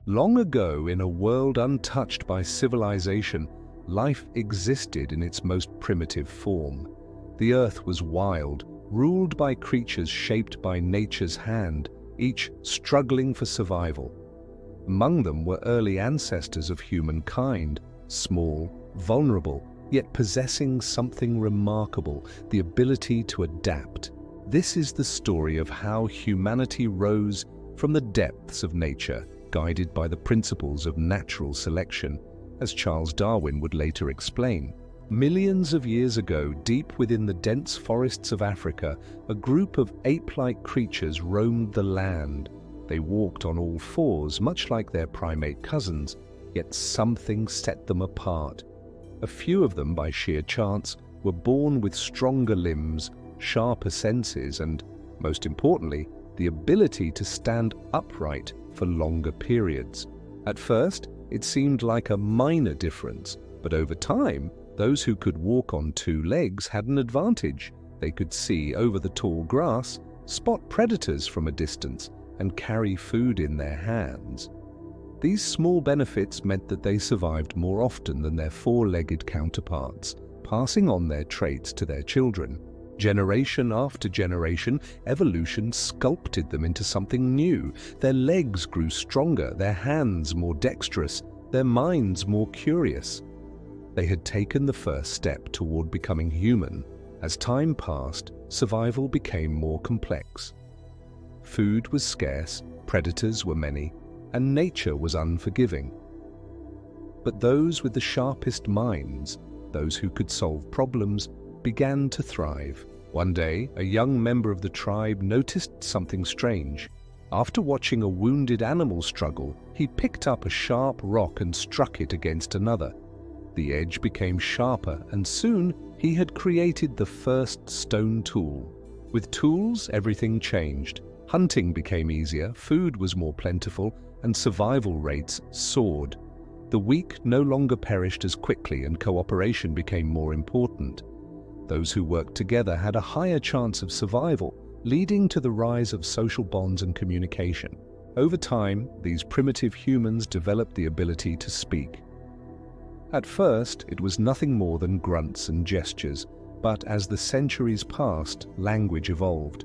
Long ago, in a world untouched by civilization, life existed in its most primitive form. The earth was wild, ruled by creatures shaped by nature's hand, each struggling for survival. Among them were early ancestors of humankind, small, vulnerable, yet possessing something remarkable, the ability to adapt. This is the story of how humanity rose from the depths of nature, guided by the principles of natural selection, as Charles Darwin would later explain. Millions of years ago, deep within the dense forests of Africa, a group of ape-like creatures roamed the land. They walked on all fours, much like their primate cousins, yet something set them apart. A few of them, by sheer chance, were born with stronger limbs, sharper senses, and, most importantly, the ability to stand upright for longer periods. At first, it seemed like a minor difference, but over time, those who could walk on two legs had an advantage. They could see over the tall grass, spot predators from a distance, and carry food in their hands. These small benefits meant that they survived more often than their four-legged counterparts, passing on their traits to their children. Generation after generation, evolution sculpted them into something new. Their legs grew stronger, their hands more dexterous, their minds more curious. They had taken the first step toward becoming human. As time passed, survival became more complex. Food was scarce, predators were many, and nature was unforgiving. But those with the sharpest minds, those who could solve problems, began to thrive. One day, a young member of the tribe noticed something strange. After watching a wounded animal struggle, he picked up a sharp rock and struck it against another. The edge became sharper, and soon he had created the first stone tool. With tools, everything changed. Hunting became easier, food was more plentiful, and survival rates soared. The weak no longer perished as quickly, and cooperation became more important. Those who worked together had a higher chance of survival, leading to the rise of social bonds and communication. Over time, these primitive humans developed the ability to speak. At first, it was nothing more than grunts and gestures, but as the centuries passed, language evolved.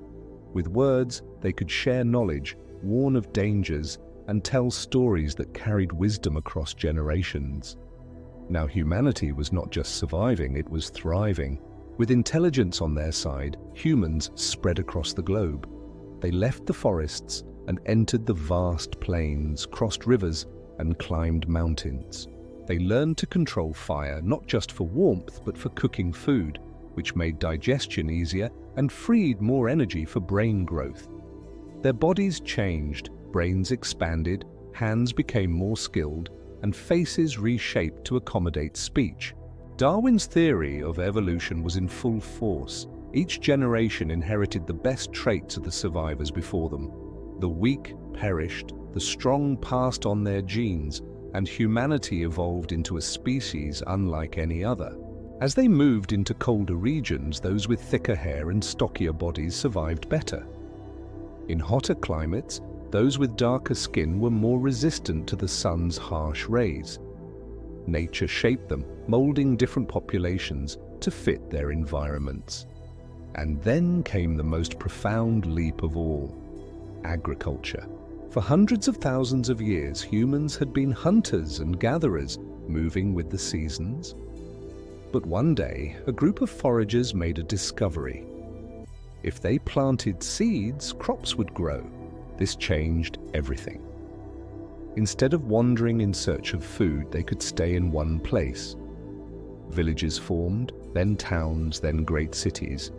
With words, they could share knowledge, warn of dangers, and tell stories that carried wisdom across generations. Now, humanity was not just surviving, it was thriving. With intelligence on their side, humans spread across the globe. They left the forests and entered the vast plains, crossed rivers, and climbed mountains. They learned to control fire, not just for warmth, but for cooking food, which made digestion easier and freed more energy for brain growth. Their bodies changed, brains expanded, hands became more skilled, and faces reshaped to accommodate speech. Darwin's theory of evolution was in full force. Each generation inherited the best traits of the survivors before them. The weak perished, the strong passed on their genes, and humanity evolved into a species unlike any other. As they moved into colder regions, those with thicker hair and stockier bodies survived better. In hotter climates, those with darker skin were more resistant to the sun's harsh rays. Nature shaped them, molding different populations to fit their environments. And then came the most profound leap of all: agriculture. For hundreds of thousands of years, humans had been hunters and gatherers, moving with the seasons. But one day, a group of foragers made a discovery. If they planted seeds, crops would grow. This changed everything. Instead of wandering in search of food, they could stay in one place. Villages formed, then towns, then great cities.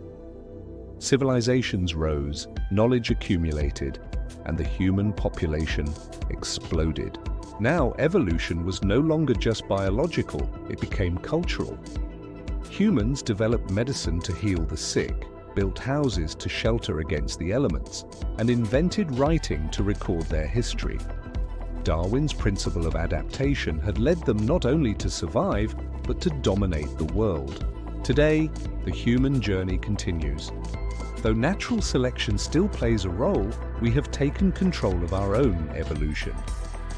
Civilizations rose, knowledge accumulated, and the human population exploded. Now, evolution was no longer just biological, it became cultural. Humans developed medicine to heal the sick, built houses to shelter against the elements, and invented writing to record their history. Darwin's principle of adaptation had led them not only to survive, but to dominate the world. Today, the human journey continues. Though natural selection still plays a role, we have taken control of our own evolution.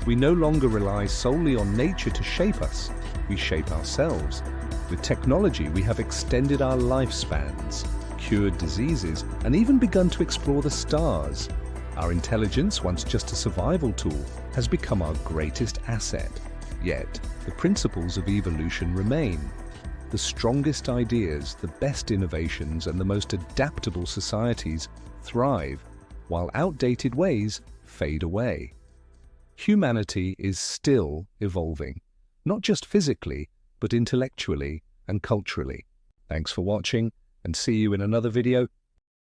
We no longer rely solely on nature to shape us, we shape ourselves. With technology, we have extended our lifespans, cured diseases, and even begun to explore the stars. Our intelligence, once just a survival tool, has become our greatest asset. Yet, the principles of evolution remain. The strongest ideas, the best innovations, and the most adaptable societies thrive, while outdated ways fade away. Humanity is still evolving, not just physically, but intellectually and culturally. Thanks for watching, and see you in another video